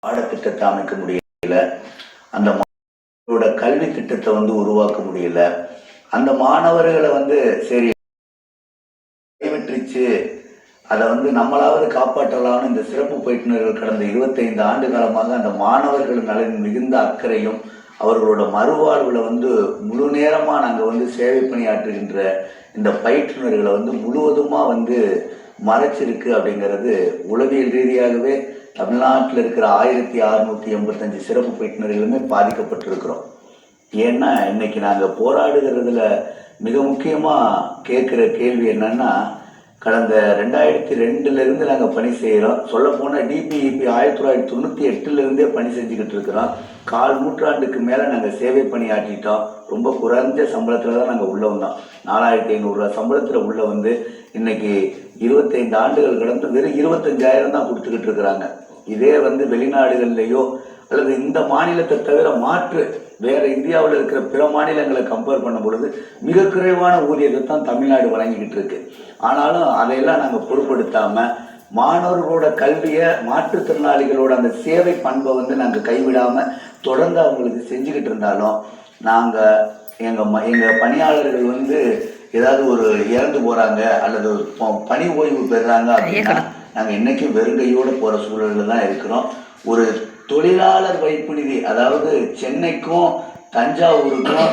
பாடத்திட்டத்தை அமைக்க முடியல, அந்த மாணவரோட கல்வி திட்டத்தை உருவாக்க முடியல, அந்த மாணவர்களை சரி கைவிட்டுருச்சு, அதை நம்மளாவது காப்பாற்றலாம்னு இந்த சிறப்பு பயிற்றுனர்கள் கடந்த 25 ஆண்டு காலமாக அந்த மாணவர்கள் நலன் மிகுந்த அக்கறையும் அவர்களோட மறுவாழ்வுல முழு நேரமா நாங்க சேவை பணியாற்றுகின்ற இந்த பயிற்றுனர்களை முழுவதுமா மறைச்சிருக்கு அப்படிங்கிறது உளவியல் ரீதியாகவே தமிழ்நாட்டில் இருக்கிற 1685 சிறப்பு பயிற்றுனர்களுமே பாதிக்கப்பட்டிருக்கிறோம். ஏன்னா இன்னைக்கு நாங்கள் போராடுகிறதுல மிக முக்கியமாக கேட்குற கேள்வி என்னன்னா, கடந்த 2002 நாங்கள் பணி செய்கிறோம். சொல்லப்போனால் டிபிஇபி 1998 பணி செஞ்சுக்கிட்டு இருக்கிறோம். 1/4 நூற்றாண்டுக்கு மேலே நாங்கள் சேவை பணியாற்றிட்டோம். ரொம்ப குறைஞ்ச சம்பளத்தில் தான் நாங்கள் உள்ளே வந்தோம். 4500 ரூபா சம்பளத்தில் உள்ளே இன்னைக்கு 25 ஆண்டுகள் கடந்து வெறும் 25,000 தான் கொடுத்துக்கிட்டு இருக்கிறாங்க. இதே வெளிநாடுகள்லையோ அல்லது இந்த மாநிலத்தை தவிர மாற்று வேற இந்தியாவில் இருக்கிற பிற மாநிலங்களை கம்பேர் பண்ணும் பொழுது மிக குறைவான ஊதியத்தை தான் தமிழ்நாடு வழங்கிக்கிட்டு இருக்கு. ஆனாலும் அதையெல்லாம் நாங்கள் பொருட்படுத்தாம மாணவர்களோட கல்வியை, மாற்றுத்திறனாளிகளோட அந்த சேவை பண்பை நாங்கள் கைவிடாம தொடர்ந்து அவங்களுக்கு செஞ்சுக்கிட்டு இருந்தாலும், நாங்கள் எங்கள் பணியாளர்கள் ஏதாவது ஒரு இறந்து போறாங்க அல்லது பணி ஓய்வு பெறுறாங்க அப்படின்னா நாங்கள் இன்னைக்கும் வெறுங்கையோடு போற சூழல்ல தான் இருக்கிறோம். ஒரு தொழிலாளர் வைப்பு நிதி, அதாவது சென்னைக்கும் தஞ்சாவூருக்கும்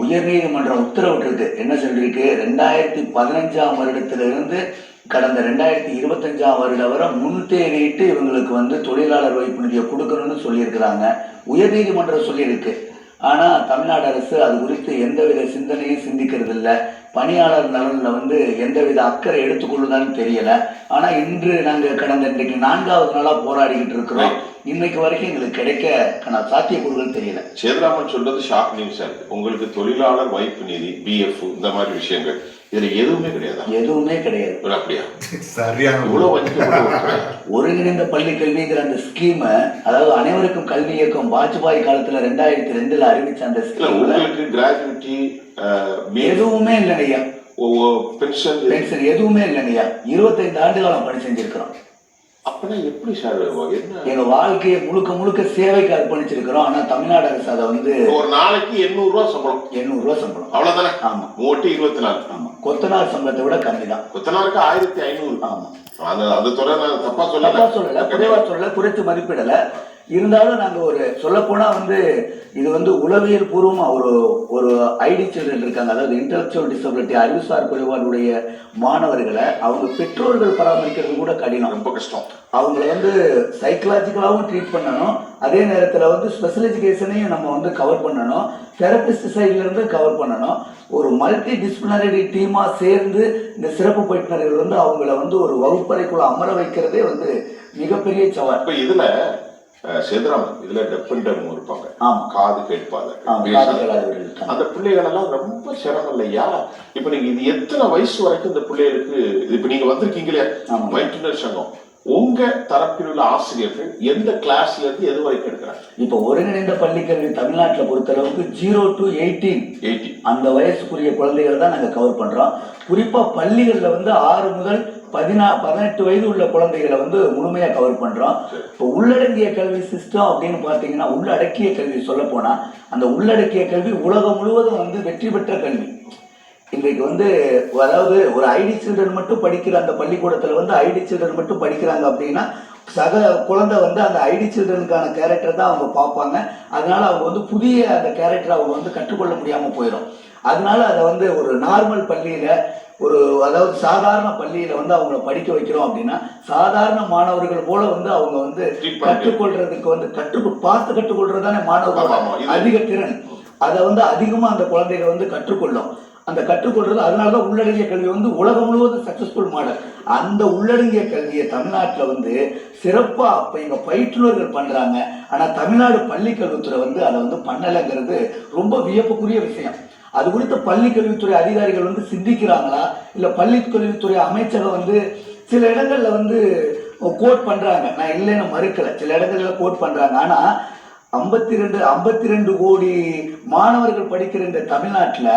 உயர்நீதிமன்றம் உத்தரவிட்டிருக்கு. என்ன சொல்லியிருக்கு? 2015ஆம் வருடத்திலிருந்து கடந்த 2025ஆம் வருடம் வரை முன்தேறிட்டு இவங்களுக்கு தொழிலாளர் வைப்பு நிதியை கொடுக்கணும்னு சொல்லியிருக்கிறாங்க. உயர்நீதிமன்றம் சொல்லியிருக்கு. ஆனால் தமிழ்நாடு அரசு அது குறித்து எந்தவித சிந்தனையும் சிந்திக்கிறது இல்லை. பணியாளர் நலனில் எந்தவித அக்கறை எடுத்துக்கொள்ளுதான்னு தெரியல. ஆனால் இன்று நாங்கள் இன்றைக்கு 4வது நாளாக போராடிக்கிட்டு இருக்கிறோம். இன்னைக்கு வரைக்கும் எங்களுக்கு கிடைக்க சாத்தியக்கூறுகள் தெரியல. சேதுராமன் சொல்றது ஷாக் நியூஸ். உங்களுக்கு தொழிலாளர் வைப்பு நிதி, பிஎஃப், இந்த மாதிரி விஷயங்கள் இதுல எதுவுமே கிடையாது. எதுவுமே கிடையாது. அப்படியா? சரியான ஒருங்கிணைந்த பள்ளி கல்விங்கிற அந்த ஸ்கீம், அதாவது அனைவருக்கும் கல்வி இயக்கம் வாஜ்பாய் காலத்துல 2002 அறிவிச்ச அந்த ஸ்கீம் உங்களுக்கு கிராஜுவிட்டி எதுவுமே இல்லைங்கய்யா. பென்ஷன் எதுவுமே இல்லைங்கய்யா. 25 ஆண்டு காலம் பணி செஞ்சிருக்கிறோம். அப்படின்னா எப்படி சார்? எங்க வாழ்க்கையை முழுக்க சேவைக்கு அர்ப்பணிச்சிருக்கிறோம். ஆனா தமிழ்நாடு அரசு அதை ஒரு நாளைக்கு 800 ரூபா சம்பளம். 800 ரூபா சம்பளம், அவ்வளவுதானே? ஆமா. 24. ஆமா. கொத்தனார் சம்பளத்தை விட கம்மி தான். கொத்தனாருக்கு 1500. ஆமா. அந்த துறை தப்பா சொல்லல, குறைவா சொல்லல, குறைத்து மதிப்பிடல. இருந்தாலும் நாங்க சொல்ல போனா இது உளவியல் பூர்வமா ஒரு ஐடி சில்ட்ரன் இருக்காங்க, அதாவது இன்டெலக்சுவல் டிசபிலிட்டி, அறிவுசார் குறைபாடுடைய மாணவர்களை அவங்க பெற்றோர்கள் பராமரிக்கிறது கூட கடினம், ரொம்ப கஷ்டம். அவங்கள சைக்கலாஜிக்கலாவும் ட்ரீட் பண்ணணும், அதே நேரத்தில் ஸ்பெஷல் எஜுகேஷனையும் நம்ம கவர் பண்ணணும், தெரபிஸ்ட் சைட்ல இருந்து கவர் பண்ணணும். ஒரு மல்டி டிசிப்ளினரி டீமா சேர்ந்து இந்த சிறப்பு பயிற்றுனர்கள் அவங்கள ஒரு வகுப்பறைக்குள்ள அமர வைக்கிறதே மிகப்பெரிய சவால். இப்ப இதுல சேதுராமன், இதுல டெப்பெண்டம் இருப்பாங்க, காது கேட்பாங்க, அந்த பிள்ளைகள் எல்லாம் ரொம்ப சிரமம் இல்லையா? இப்ப நீங்க இது எத்தனை வயசு வரைக்கும் இந்த பிள்ளைகளுக்கு, இப்ப நீங்க வந்திருக்கீங்களே பயிற்றுனர் சங்கம், உங்க தரப்பில் உள்ள ஆசிரியர்கள் எந்த கிளாஸ்ல இருந்து எது வரைக்கும் எடுக்கிறாங்க? இப்ப ஒருங்கிணைந்த பள்ளிக்கல்வி தமிழ்நாட்டில் பொறுத்தளவுக்கு 0 to 18 அந்த வயசுக்குரிய குழந்தைகளை தான் நாங்க கவர் பண்றோம். குறிப்பா பள்ளிகள்ல 6 முதல் 18 வயது உள்ள குழந்தைகளை முழுமையா கவர் பண்றோம். இப்போ உள்ளடங்கிய கல்வி சிஸ்டம் அப்படின்னு பாத்தீங்கன்னா, உள்ளடக்கிய கல்வி சொல்ல போனா அந்த உள்ளடக்கிய கல்வி உலகம் முழுவதும் வெற்றி பெற்ற கல்வி. இன்றைக்கு அதாவது ஒரு ஐடி சில்ட்ரன் மட்டும் படிக்கிற அந்த பள்ளிக்கூடத்துல ஐடி சில்ட்ரன் மட்டும் படிக்கிறாங்க அப்படின்னா, சக குழந்தை அந்த ஐடி சில்ட்ரனுக்கான கேரக்டர் தான் அவங்க பார்ப்பாங்க. அதனால அவங்க புதிய அந்த கேரக்டர் அவங்க கற்றுக்கொள்ள முடியாம போயிடும். அதனால அதை ஒரு நார்மல் பள்ளியில, அதாவது சாதாரண பள்ளியில அவங்கள படிக்க வைக்கிறோம் அப்படின்னா, சாதாரண மாணவர்கள் போல அவங்க கற்றுக்கொள்றதுக்கு பார்த்து கற்றுக்கொள்றதுதானே மாணவர்கள் அதிக திறன். அதை அதிகமா அந்த குழந்தைகள் கற்றுக்கொள்ளும். அந்த கற்றுக்கொள்றது அதனாலதான் உள்ளடங்கிய கல்வி உலகம் முழுவதும் சக்சஸ்ஃபுல் மாடல். அந்த உள்ளடங்கிய கல்வியை தமிழ்நாட்டில் சிறப்பா இப்ப எங்க பயிற்றுனர்கள் பண்றாங்க. ஆனா தமிழ்நாடு பள்ளி கல்வித்துறை அதை பண்ணலைங்கிறது ரொம்ப வியப்புக்குரிய விஷயம். அது குறித்து பள்ளி கல்வித்துறை அதிகாரிகள் சிந்திக்கிறாங்களா, இல்ல பள்ளி கல்வித்துறை அமைச்சகம் சில இடங்கள்ல கோட் பண்றாங்க, நான் இல்லைன்னு மறுக்கல, சில இடங்கள்ல கோட் பண்றாங்க. ஆனா 52 கோடி மாணவர்கள் படிக்கிற இந்த தமிழ்நாட்டுல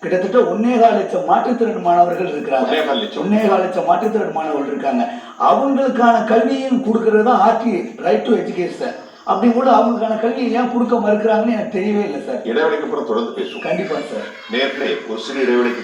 கிட்டத்தட்ட 1.25 லட்சம் மாற்றுத்திறன் மாணவர்கள் இருக்கிறாங்க. 1.25 லட்சம் மாற்றுத்திறன் மாணவர்கள் இருக்காங்க. அவங்களுக்கான கல்வியும் கொடுக்கறது தான் ஆர்டி, ரைட் டு எஜுகேஷன். அப்படி கூட அவங்களுக்கான கல்வியை ஏன் கொடுக்க மறுக்கிறாங்கன்னு எனக்கு தெரியவே இல்லை சார். இடைவெளிக்கு அப்புறம் தொடர்ந்து பேசுவோம். கண்டிப்பா சார். நேர்களே, ஒரு சிறு இடைவெளிக்கு